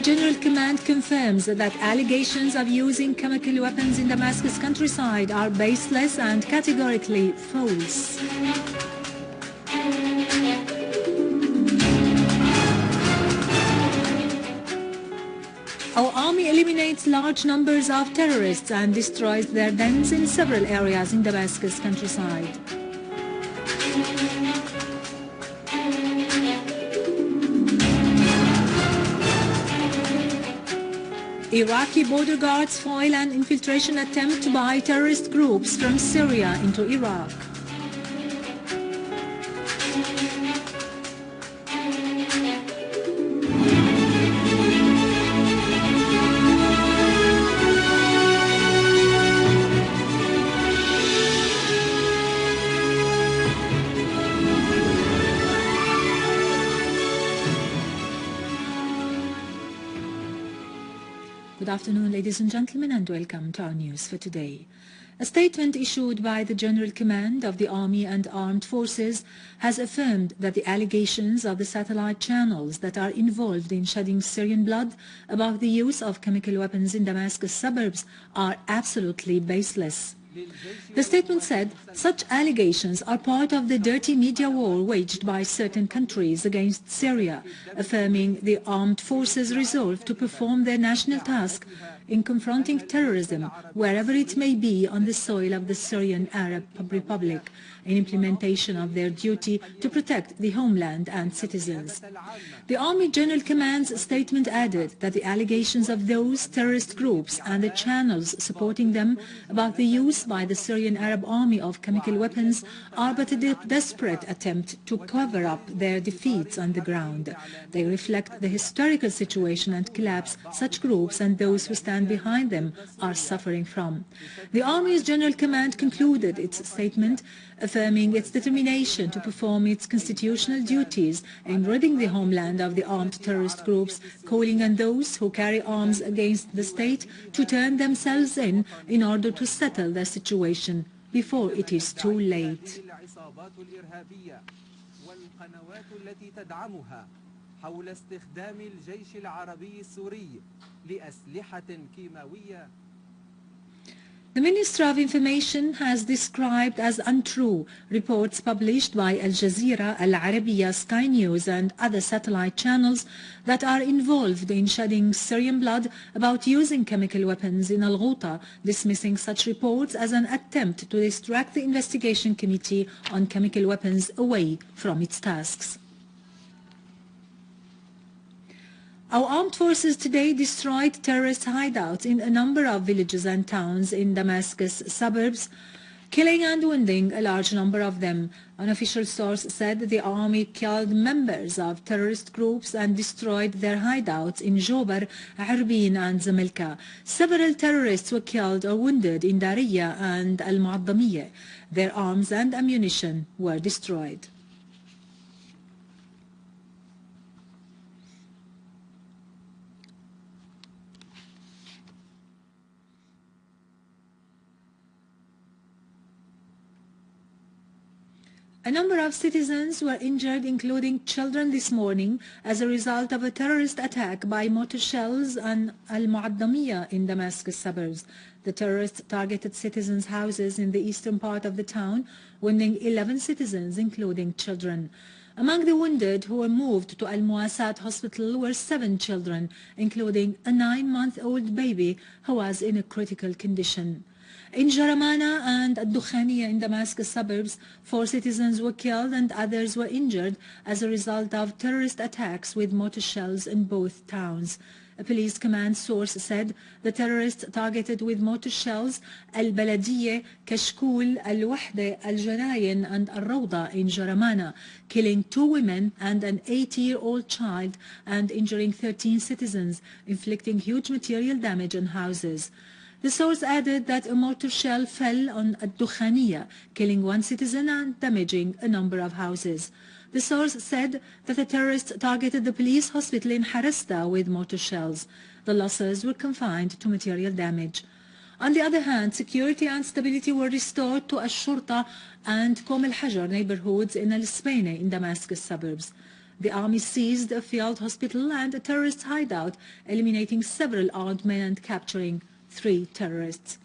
General Command confirms that allegations of using chemical weapons in Damascus countryside are baseless and categorically false. Our army eliminates large numbers of terrorists and destroys their dens in several areas in Damascus countryside. Iraqi border guards foil an infiltration attempt by terrorist groups from Syria into Iraq. Good afternoon, ladies and gentlemen, and welcome to our news for today. A statement issued by the General Command of the Army and Armed Forces has affirmed that the allegations of the satellite channels that are involved in shedding Syrian blood about the use of chemical weapons in Damascus suburbs are absolutely baseless. The statement said such allegations are part of the dirty media war waged by certain countries against Syria, affirming the armed forces' resolve to perform their national task in confronting terrorism wherever it may be on the soil of the Syrian Arab Republic, in implementation of their duty to protect the homeland and citizens. The Army General Command's statement added that the allegations of those terrorist groups and the channels supporting them about the use by the Syrian Arab Army of chemical weapons are but a desperate attempt to cover up their defeats on the ground. They reflect the historical situation and collapse such groups and those who stand behind them are suffering from. The Army's General Command concluded its statement affirming its determination to perform its constitutional duties in ridding the homeland of the armed terrorist groups, calling on those who carry arms against the state to turn themselves in order to settle the situation before it is too late. حول استخدام الجيش العربي السوري لأسلحة كيماوية. The Ministry of Information has described as untrue reports published by Al Jazeera, Al Arabiya, Sky News and other satellite channels that are involved in shedding Syrian blood about using chemical weapons in Al-Ghouta, dismissing such reports as an attempt to distract the Investigation Committee on Chemical Weapons away from its tasks. Our armed forces today destroyed terrorist hideouts in a number of villages and towns in Damascus suburbs, killing and wounding a large number of them. An official source said the army killed members of terrorist groups and destroyed their hideouts in Jobar, Arbin and Zamilka. Several terrorists were killed or wounded in Dariyah and Al-Mu'addamiyah. Their arms and ammunition were destroyed. A number of citizens were injured, including children, this morning as a result of a terrorist attack by mortar shells on Al-Mu'addamiyah in Damascus suburbs. The terrorists targeted citizens' houses in the eastern part of the town, wounding 11 citizens, including children. Among the wounded who were moved to Al-Muasat hospital were 7 children, including a 9-month-old baby who was in a critical condition. In Jaramana and Ad-Dukhaniya in Damascus suburbs, 4 citizens were killed and others were injured as a result of terrorist attacks with mortar shells in both towns. A police command source said the terrorists targeted with mortar shells Al-Baladiyya, Kashkul, Al-Wahda, Al-Janayin and Al-Rawda in Jaramana, killing 2 women and an 80-year-old child and injuring 13 citizens, inflicting huge material damage on houses. The source added that a mortar shell fell on Ad-Dukhaniya, killing 1 citizen and damaging a number of houses. The source said that the terrorists targeted the police hospital in Harasta with mortar shells. The losses were confined to material damage. On the other hand, security and stability were restored to Ash-Shurta and Qom al-Hajar neighborhoods in Al-Sbaina in Damascus suburbs. The army seized a field hospital and a terrorist hideout, eliminating several armed men and capturing 3 terrorists.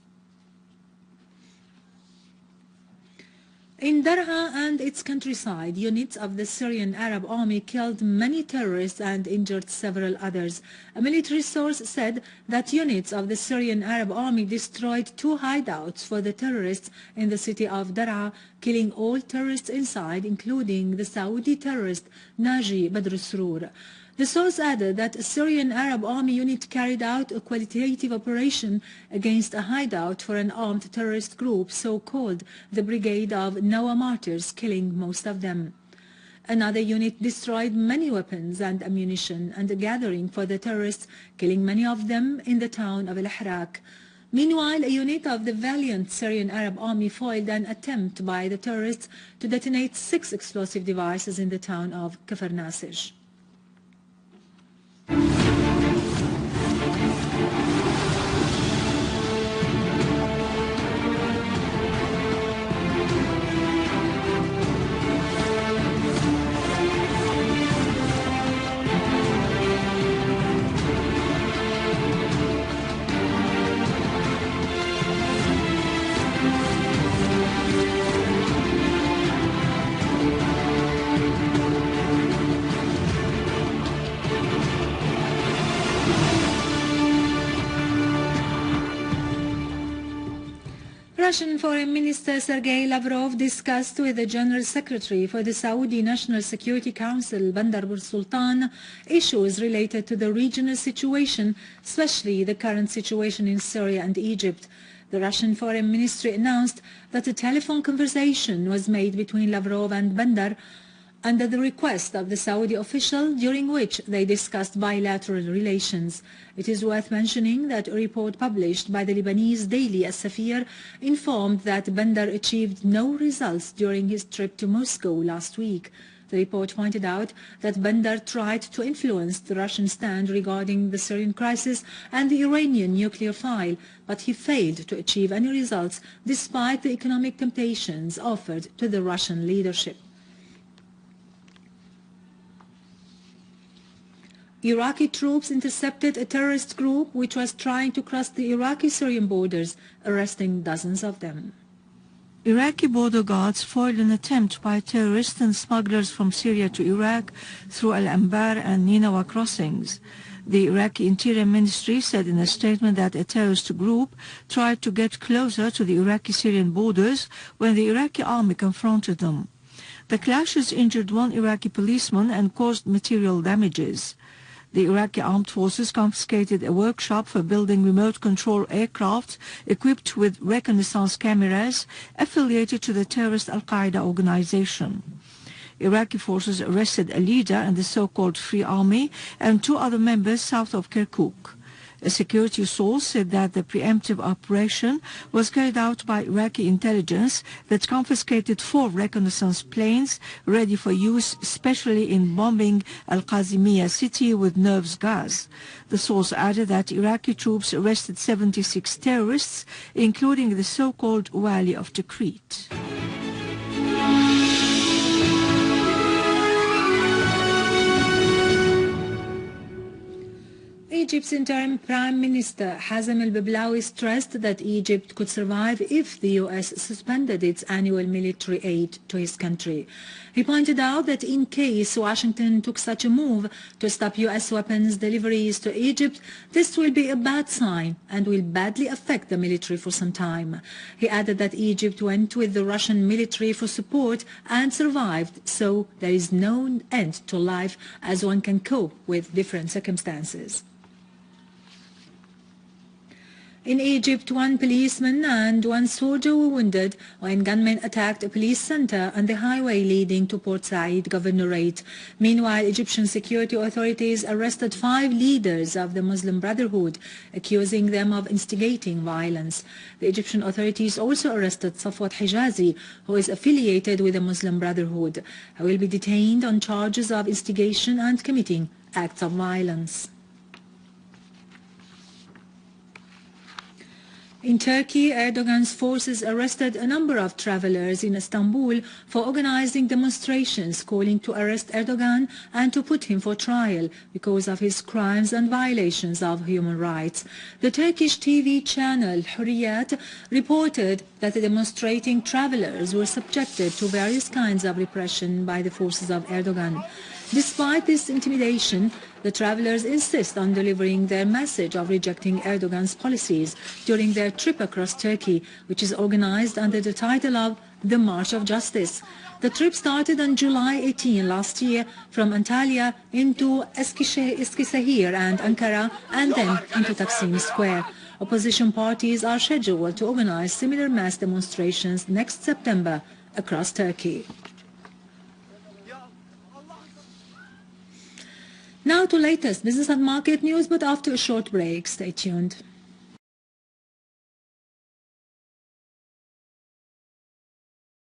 In Daraa and its countryside, units of the Syrian Arab Army killed many terrorists and injured several others. A military source said that units of the Syrian Arab Army destroyed 2 hideouts for the terrorists in the city of Daraa, killing all terrorists inside, including the Saudi terrorist Naji Badr Surur. The source added that a Syrian Arab Army unit carried out a qualitative operation against a hideout for an armed terrorist group, so-called the Brigade of Nawa Martyrs, killing most of them. Another unit destroyed many weapons and ammunition and a gathering for the terrorists, killing many of them in the town of Al-Ahrak. Meanwhile, a unit of the valiant Syrian Arab Army foiled an attempt by the terrorists to detonate 6 explosive devices in the town of Kafr Nasir. Russian Foreign Minister Sergei Lavrov discussed with the General Secretary for the Saudi National Security Council, Bandar Sultan, issues related to the regional situation, especially the current situation in Syria and Egypt. The Russian Foreign Ministry announced that a telephone conversation was made between Lavrov and Bandar under the request of the Saudi official, during which they discussed bilateral relations. It is worth mentioning that a report published by the Lebanese daily As-Safir informed that Bandar achieved no results during his trip to Moscow last week. The report pointed out that Bandar tried to influence the Russian stand regarding the Syrian crisis and the Iranian nuclear file, but he failed to achieve any results despite the economic temptations offered to the Russian leadership. Iraqi troops intercepted a terrorist group which was trying to cross the Iraqi-Syrian borders, arresting dozens of them. Iraqi border guards foiled an attempt by terrorists and smugglers from Syria to Iraq through Al-Anbar and Ninawa crossings. The Iraqi Interior Ministry said in a statement that a terrorist group tried to get closer to the Iraqi-Syrian borders when the Iraqi army confronted them. The clashes injured 1 Iraqi policeman and caused material damages. The Iraqi armed forces confiscated a workshop for building remote control aircraft equipped with reconnaissance cameras affiliated to the terrorist Al-Qaeda organization. Iraqi forces arrested a leader in the so-called Free Army and 2 other members south of Kirkuk. A security source said that the preemptive operation was carried out by Iraqi intelligence that confiscated 4 reconnaissance planes ready for use, especially in bombing Al-Qazimiyah city with nerve gas. The source added that Iraqi troops arrested 76 terrorists, including the so-called Wali of Tikrit. Egypt's interim Prime Minister Hazem al-Biblawi stressed that Egypt could survive if the U.S. suspended its annual military aid to his country. He pointed out that in case Washington took such a move to stop U.S. weapons deliveries to Egypt, this will be a bad sign and will badly affect the military for some time. He added that Egypt went with the Russian military for support and survived, so there is no end to life as one can cope with different circumstances. In Egypt, 1 policeman and 1 soldier were wounded when gunmen attacked a police center on the highway leading to Port Said Governorate. Meanwhile, Egyptian security authorities arrested 5 leaders of the Muslim Brotherhood, accusing them of instigating violence. The Egyptian authorities also arrested Safwat Hijazi, who is affiliated with the Muslim Brotherhood. He will be detained on charges of instigation and committing acts of violence. In Turkey, Erdogan's forces arrested a number of travelers in Istanbul for organizing demonstrations calling to arrest Erdogan and to put him for trial because of his crimes and violations of human rights. The Turkish TV channel Hürriyet reported that the demonstrating travelers were subjected to various kinds of repression by the forces of Erdogan. Despite this intimidation, the travelers insist on delivering their message of rejecting Erdogan's policies during their trip across Turkey, which is organized under the title of the March of Justice. The trip started on July 18 last year from Antalya into Eskişehir and Ankara and then into Taksim Square. Opposition parties are scheduled to organize similar mass demonstrations next September across Turkey. Now to latest business and market news, but after a short break. Stay tuned.